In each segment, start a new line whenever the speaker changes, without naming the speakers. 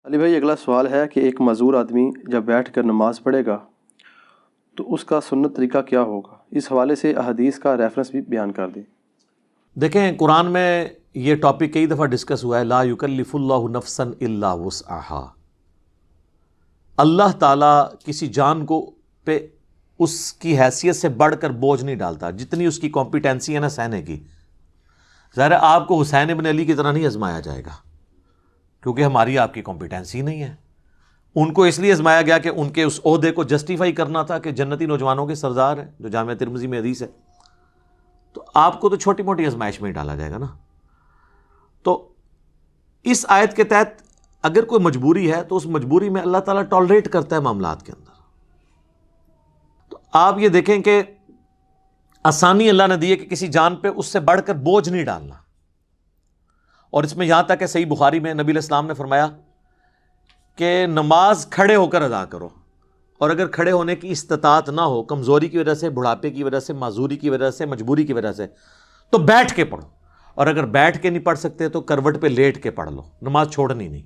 علی بھائی، اگلا سوال ہے کہ ایک معذور آدمی جب بیٹھ کر نماز پڑھے گا تو اس کا سنت طریقہ کیا ہوگا؟ اس حوالے سے احادیث کا ریفرنس بھی بیان کر دیں۔
دیکھیں، قرآن میں یہ ٹاپک کئی دفعہ ڈسکس ہوا ہے، لا یکلف اللہ نفسا الا وسعہا۔ اللہ تعالیٰ کسی جان کو پہ اس کی حیثیت سے بڑھ کر بوجھ نہیں ڈالتا، جتنی اس کی کمپیٹنسی ہے نا سہنے کی۔ ظاہر ہے آپ کو حسین ابن علی کی طرح نہیں آزمایا جائے گا، کیونکہ ہماری آپ کی کمپیٹنسی نہیں ہے۔ ان کو اس لیے آزمایا گیا کہ ان کے اس عہدے کو جسٹیفائی کرنا تھا کہ جنتی نوجوانوں کے سردار ہیں، جو جامعہ ترمذی میں حدیث ہے۔ تو آپ کو تو چھوٹی موٹی آزمائش میں ہی ڈالا جائے گا نا۔ تو اس آیت کے تحت اگر کوئی مجبوری ہے تو اس مجبوری میں اللہ تعالیٰ ٹالریٹ کرتا ہے معاملات کے اندر۔ تو آپ یہ دیکھیں کہ آسانی اللہ نے دی ہے کہ کسی جان پہ اس سے بڑھ کر بوجھ نہیں ڈالنا۔ اور اس میں یہاں تک کہ صحیح بخاری میں نبی علیہ السلام نے فرمایا کہ نماز کھڑے ہو کر ادا کرو، اور اگر کھڑے ہونے کی استطاعت نہ ہو، کمزوری کی وجہ سے، بڑھاپے کی وجہ سے، معذوری کی وجہ سے، مجبوری کی وجہ سے، تو بیٹھ کے پڑھو، اور اگر بیٹھ کے نہیں پڑھ سکتے تو کروٹ پہ لیٹ کے پڑھ لو، نماز چھوڑنی نہیں۔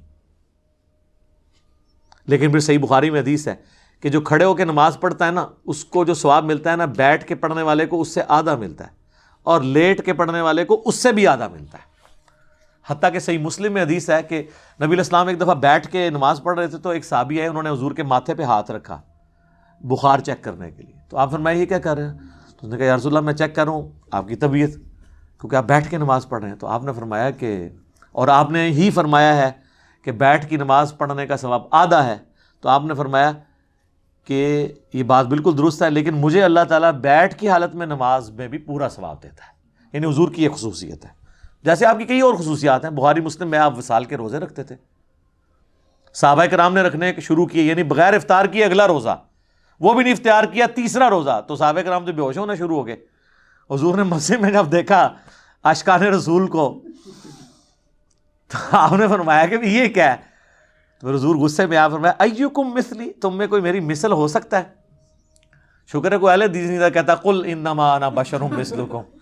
لیکن پھر صحیح بخاری میں حدیث ہے کہ جو کھڑے ہو کے نماز پڑھتا ہے نا، اس کو جو ثواب ملتا ہے نا، بیٹھ کے پڑھنے والے کو اس سے آدھا ملتا ہے، اور لیٹ کے پڑھنے والے کو اس سے بھی آدھا ملتا ہے۔ حتیٰ کہ صحیح مسلم میں حدیث ہے کہ نبی علیہ السلام ایک دفعہ بیٹھ کے نماز پڑھ رہے تھے، تو ایک صحابی آئے، انہوں نے حضور کے ماتھے پہ ہاتھ رکھا بخار چیک کرنے کے لیے۔ تو آپ فرمائے یہ کیا کر رہے ہیں؟ تو اس نے کہا یا رسول اللہ، میں چیک کر رہا ہوں آپ کی طبیعت، کیونکہ آپ بیٹھ کے نماز پڑھ رہے ہیں۔ تو آپ نے فرمایا کہ، اور آپ نے ہی فرمایا ہے کہ بیٹھ کی نماز پڑھنے کا ثواب آدھا ہے، تو آپ نے فرمایا کہ یہ بات بالکل درست ہے، لیکن مجھے اللہ تعالیٰ بیٹھ کی حالت میں نماز میں بھی پورا ثواب دیتا ہے۔ یعنی حضور کی یہ خصوصیت ہے، جیسے آپ کی کئی اور خصوصیات ہیں۔ بخاری مسلم میں آپ وصال کے روزے رکھتے تھے، صحابہ کرام نے رکھنے شروع کیے، یعنی بغیر افطار کیے اگلا روزہ، وہ بھی نہیں افطار کیا تیسرا روزہ، تو صحابہ کرام تو بے ہوش ہونا شروع ہو گئے۔ حضور نے مسجد میں جب دیکھا عاشقان رسول کو، تو آپ نے فرمایا کہ یہ کیا ہے؟ تو حضور غصے میں آپ فرمایا ایکم مثلی، تم میں کوئی میری مثل ہو سکتا ہے؟ شکر ہے کوئی اہل حدیث نہیں تھا کہتا قل انما انا بشر مثلکم۔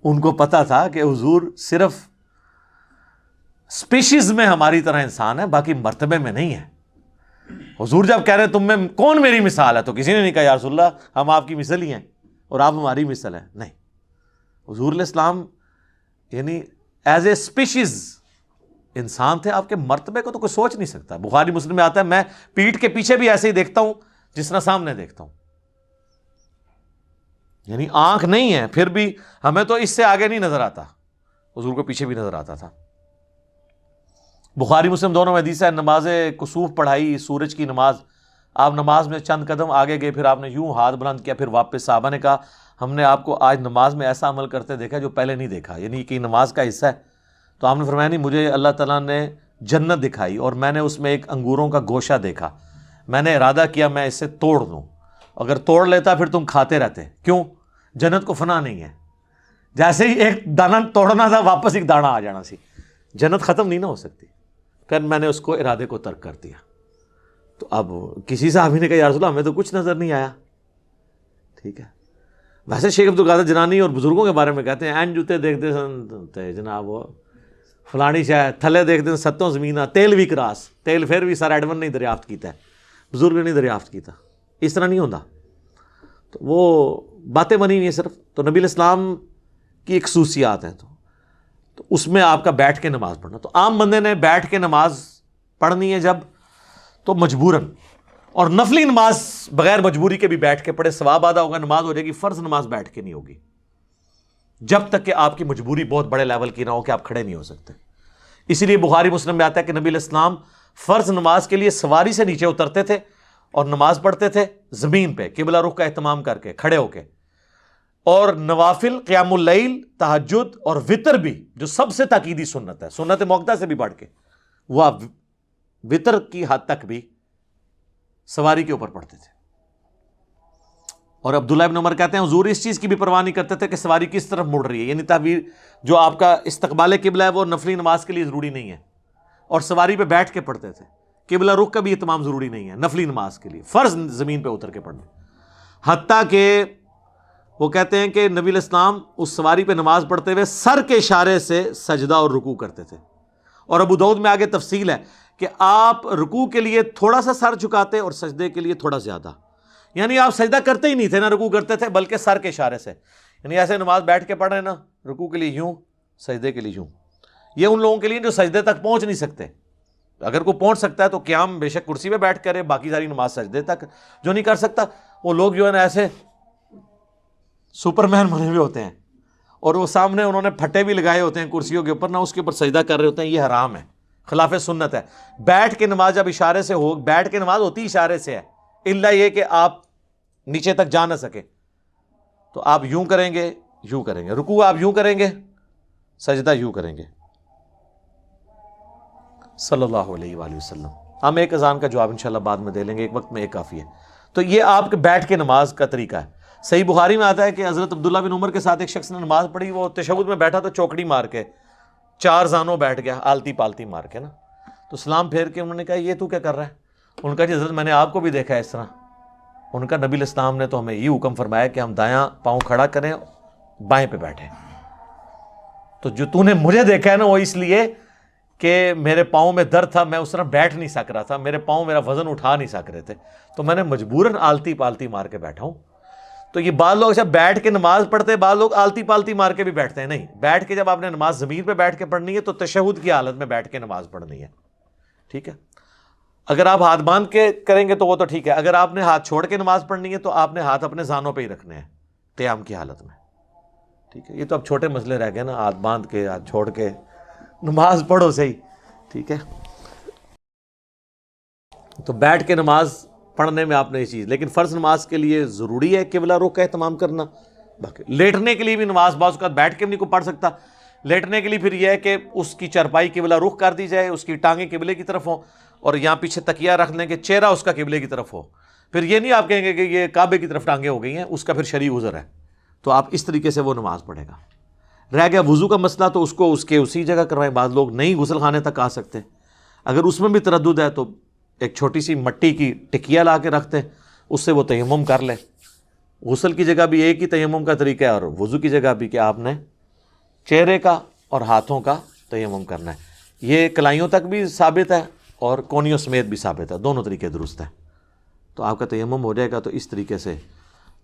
ان کو پتا تھا کہ حضور صرف اسپیشیز میں ہماری طرح انسان ہے، باقی مرتبے میں نہیں ہے۔ حضور جب کہہ رہے ہیں تم میں کون میری مثال ہے، تو کسی نے نہیں کہا یا رسول اللہ ہم آپ کی مثل ہی ہیں اور آپ ہماری مثل ہیں، نہیں۔ حضور علیہ السلام یعنی ایز اے اسپیشیز انسان تھے، آپ کے مرتبے کو تو کوئی سوچ نہیں سکتا۔ بخاری مسلم میں آتا ہے میں پیٹھ کے پیچھے بھی ایسے ہی دیکھتا ہوں جس طرح سامنے دیکھتا ہوں، یعنی آنکھ نہیں ہے، پھر بھی ہمیں تو اس سے آگے نہیں نظر آتا، حضور کو پیچھے بھی نظر آتا تھا۔ بخاری مسلم دونوں میں حدیث ہے، نماز کسوف پڑھائی، سورج کی نماز، آپ نماز میں چند قدم آگے گئے، پھر آپ نے یوں ہاتھ بلند کیا، پھر واپس۔ صحابہ نے کہا ہم نے آپ کو آج نماز میں ایسا عمل کرتے دیکھا جو پہلے نہیں دیکھا، یعنی کہ نماز کا حصہ ہے۔ تو آپ نے فرمایا نہیں، مجھے اللہ تعالیٰ نے جنت دکھائی اور میں نے اس میں ایک انگوروں کا گوشہ دیکھا، میں نے ارادہ کیا میں اس سے توڑ دوں، اگر توڑ لیتا پھر تم کھاتے رہتے، کیوں؟ جنت کو فنا نہیں ہے، جیسے ہی ایک دانہ توڑنا تھا واپس ایک دانہ آ جانا سی، جنت ختم نہیں نہ ہو سکتی۔ پھر میں نے اس کو ارادے کو ترک کر دیا۔ تو اب کسی صحابی نے کہا یا رسول اللہ ہمیں تو کچھ نظر نہیں آیا، ٹھیک ہے۔ ویسے شیخ عبدالقادر جنانی اور بزرگوں کے بارے میں کہتے ہیں این جوتے دیکھتے سن جناب وہ فلانی شاہ تھلے دیکھتے ہیں ستوں زمینہ تیل بھی کراس، تیل پھر بھی سر ایڈون نہیں دریافت کیتا ہے، بزرگ نے نہیں دریافت کیتا، اس طرح نہیں ہوتا۔ تو وہ باتیں بنی ہوئی ہیں صرف۔ تو نبی علیہ السلام کی ایک خصوصیات ہیں، تو اس میں آپ کا بیٹھ کے نماز پڑھنا۔ تو عام بندے نے بیٹھ کے نماز پڑھنی ہے جب، تو مجبوراً، اور نفلی نماز بغیر مجبوری کے بھی بیٹھ کے پڑھے، ثواب آدھا ہوگا، نماز ہو جائے گی۔ فرض نماز بیٹھ کے نہیں ہوگی جب تک کہ آپ کی مجبوری بہت بڑے لیول کی نہ ہو کہ آپ کھڑے نہیں ہو سکتے۔ اسی لیے بخاری مسلم میں آتا ہے کہ نبی علیہ السلام فرض نماز کے لیے سواری سے نیچے اترتے تھے اور نماز پڑھتے تھے زمین پہ قبلہ رخ کا اہتمام کر کے، کھڑے ہو کے۔ اور نوافل، قیام اللیل، تہجد اور وطر بھی، جو سب سے تاکیدی سنت ہے، سنت موقدہ سے بھی بڑھ کے، وہ آپ وطر کی حد تک بھی سواری کے اوپر پڑھتے تھے۔ اور عبداللہ ابن عمر کہتے ہیں حضور اس چیز کی بھی پرواہ نہیں کرتے تھے کہ سواری کس طرف مڑ رہی ہے، یعنی تعبیر جو آپ کا استقبال قبلہ ہے وہ نفلی نماز کے لیے ضروری نہیں ہے، اور سواری پہ بیٹھ کے پڑھتے تھے۔ قبلہ رخ کا بھی اہتمام ضروری نہیں ہے نفلی نماز کے لیے، فرض زمین پہ اتر کے پڑھنا۔ حتیٰ کہ وہ کہتے ہیں کہ نبی علیہ السلام اس سواری پہ نماز پڑھتے ہوئے سر کے اشارے سے سجدہ اور رکوع کرتے تھے۔ اور ابو داؤد میں آگے تفصیل ہے کہ آپ رکوع کے لیے تھوڑا سا سر جھکاتے اور سجدے کے لیے تھوڑا زیادہ، یعنی آپ سجدہ کرتے ہی نہیں تھے نہ رکوع کرتے تھے، بلکہ سر کے اشارے سے، یعنی ایسے نماز بیٹھ کے پڑھ رہے ہیں نا، رکوع کے لیے یوں، سجدے کے لیے یوں. یہ ان لوگوں کے لیے جو سجدے تک پہنچ نہیں سکتے. اگر کوئی پہنچ سکتا ہے تو قیام بے شک کرسی پہ بیٹھ کرے، باقی ساری نماز سجدے تک. جو نہیں کر سکتا وہ لوگ جو ہے نا ایسے سپر مین بنے ہوئے ہوتے ہیں، اور وہ سامنے انہوں نے پھٹے بھی لگائے ہوتے ہیں کرسیوں کے اوپر، نہ اس کے اوپر سجدہ کر رہے ہوتے ہیں. یہ حرام ہے، خلاف سنت ہے. بیٹھ کے نماز جب اشارے سے ہو، بیٹھ کے نماز ہوتی اشارے سے ہے، الا یہ کہ آپ نیچے تک جا نہ سکے تو آپ یوں کریں گے، یوں کریں گے. رکوع آپ یوں کریں گے، سجدہ یوں کریں گے. صلی اللہ علیہ وآلہ وسلم. ہم ایک اذان کا جواب انشاءاللہ بعد میں دے لیں گے، ایک وقت میں ایک کافی ہے. تو یہ آپ کے بیٹھ کے نماز کا طریقہ ہے. صحیح بخاری میں آتا ہے کہ حضرت عبداللہ بن عمر کے ساتھ ایک شخص نے نماز پڑھی، وہ تشہد میں بیٹھا تو چوکڑی مار کے 4 زانوں بیٹھ گیا، آلتی پالتی مار کے نا. تو سلام پھیر کے انہوں نے کہا یہ تو کیا کر رہا ہے؟ ان کا جی حضرت میں نے آپ کو بھی دیکھا ہے اس طرح. ان کا نبی علیہ السلام نے تو ہمیں یہ حکم فرمایا کہ ہم دایاں پاؤں کھڑا کریں، بائیں پہ بیٹھیں. تو جو تو نے مجھے دیکھا ہے نا، وہ اس لیے کہ میرے پاؤں میں درد تھا، میں اس طرح بیٹھ نہیں سک رہا تھا، میرے پاؤں میرا وزن اٹھا نہیں سک رہے تھے، تو میں نے مجبوراً آلتی پالتی مار کے بیٹھا ہوں. تو یہ بعض لوگ جب بیٹھ کے نماز پڑھتے ہیں، بعض لوگ آلتی پالتی مار کے بھی بیٹھتے ہیں. نہیں، بیٹھ کے جب آپ نے نماز زمین پہ بیٹھ کے پڑھنی ہے تو تشہد کی حالت میں بیٹھ کے نماز پڑھنی ہے. ٹھیک ہے. اگر آپ ہاتھ باندھ کے کریں گے تو وہ تو ٹھیک ہے. اگر آپ نے ہاتھ چھوڑ کے نماز پڑھنی ہے تو آپ نے ہاتھ اپنے زانوں پہ ہی رکھنے ہیں قیام کی حالت میں. ٹھیک ہے. یہ تو اب چھوٹے مسئلے رہ گئے نا، ہاتھ باندھ کے ہاتھ چھوڑ کے نماز پڑھو صحیح. ٹھیک ہے. تو بیٹھ کے نماز پڑھنے میں آپ نے یہ چیز، لیکن فرض نماز کے لیے ضروری ہے قبلہ رخ کا اہتمام کرنا. باقی لیٹنے کے لیے بھی نماز بعض اوقات بیٹھ کے بھی نہیں کوئی پڑھ سکتا. لیٹنے کے لیے پھر یہ ہے کہ اس کی چرپائی قبلہ رخ کر دی جائے، اس کی ٹانگیں قبلے کی طرف ہوں، اور یہاں پیچھے تکیہ رکھ لیں کہ چہرہ اس کا قبلے کی طرف ہو. پھر یہ نہیں آپ کہیں گے کہ یہ کعبے کی طرف ٹانگیں ہو گئی ہیں، اس کا پھر شرعی عذر ہے. تو آپ اس طریقے سے وہ نماز پڑھے گا. رہ گیا وضو کا مسئلہ، تو اس کو اس کے اسی جگہ کروائیں. بعض لوگ نہیں غسل خانے تک آ سکتے، اگر اس میں بھی تردد ہے تو ایک چھوٹی سی مٹی کی ٹکیا لا کے رکھتے ہیں، اس سے وہ تیمم کر لے. غسل کی جگہ بھی ایک ہی تیمم کا طریقہ ہے، اور وضو کی جگہ بھی کہ آپ نے چہرے کا اور ہاتھوں کا تیمم کرنا ہے. یہ کلائیوں تک بھی ثابت ہے اور کونیوں سمیت بھی ثابت ہے، دونوں طریقے درست ہیں. تو آپ کا تیمم ہو جائے گا. تو اس طریقے سے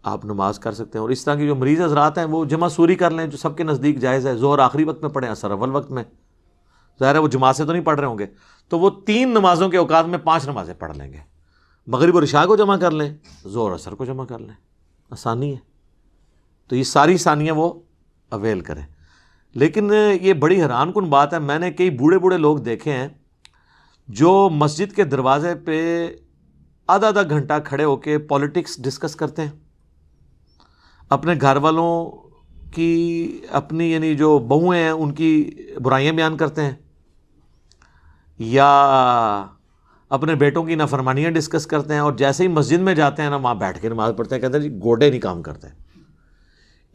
آپ نماز کر سکتے ہیں. اور اس طرح کی جو مریض حضرات ہیں وہ جمع سوری کر لیں، جو سب کے نزدیک جائز ہے. ظہر آخری وقت میں پڑھیں، عصر اول وقت میں. ظاہر ہے وہ جماعت سے تو نہیں پڑھ رہے ہوں گے، تو وہ 3 نمازوں کے اوقات میں 5 نمازیں پڑھ لیں گے. مغرب اور عشاء کو جمع کر لیں، ظہر عصر کو جمع کر لیں. آسانی ہے. تو یہ ساری ثانیہ وہ اویل کریں. لیکن یہ بڑی حیران کن بات ہے، میں نے کئی بوڑھے لوگ دیکھے ہیں جو مسجد کے دروازے پہ آدھا گھنٹہ کھڑے ہو کے پالیٹکس ڈسکس کرتے ہیں، اپنے گھر والوں کی، اپنی یعنی جو بہویں ہیں ان کی برائیاں بیان کرتے ہیں، یا اپنے بیٹوں کی نافرمانیاں ڈسکس کرتے ہیں. اور جیسے ہی مسجد میں جاتے ہیں نا، وہاں بیٹھ کے نماز پڑھتے ہیں، کہتے ہیں جی گوڈے نہیں کام کرتے.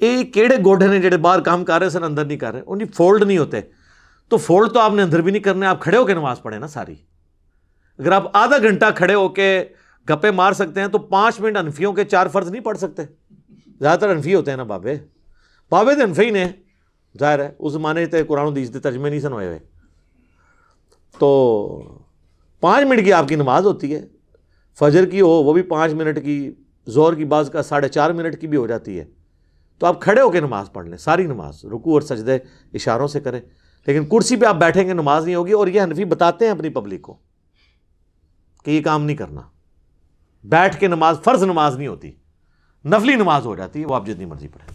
یہ کیڑے گوڈے نے جڑے باہر کام کر رہے سن اندر نہیں کر رہے، ان کی فولڈ نہیں ہوتے. تو فولڈ تو آپ نے اندر بھی نہیں کرنے، آپ کھڑے ہو کے نماز پڑھیں نا ساری. اگر آپ آدھا گھنٹہ کھڑے ہو کے گپے مار سکتے ہیں تو 5 منٹ حنفیوں کے 4 فرض نہیں پڑھ سکتے. زیادہ تر حنفی ہوتے ہیں نا بابے تو حنفی نے، ظاہر ہے اس زمانے تے قرآن و حدیث کے ترجمے نہیں سن ہوئے ہوئے. تو 5 منٹ کی آپ کی نماز ہوتی ہے. فجر کی ہو وہ بھی 5 منٹ کی، ظہر کی بعض کا 4.5 منٹ کی بھی ہو جاتی ہے. تو آپ کھڑے ہو کے نماز پڑھ لیں ساری نماز، رکوع اور سجدے اشاروں سے کریں. لیکن کرسی پہ آپ بیٹھیں گے نماز نہیں ہوگی. اور یہ حنفی بتاتے ہیں اپنی پبلک کو کہ یہ کام نہیں کرنا. بیٹھ کے نماز فرض نماز نہیں ہوتی، نفلی نماز ہو جاتی ہے، وہ آپ جتنی مرضی پڑھیں.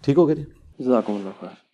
ٹھیک ہو گیا جی.
جزاکم اللہ خیر.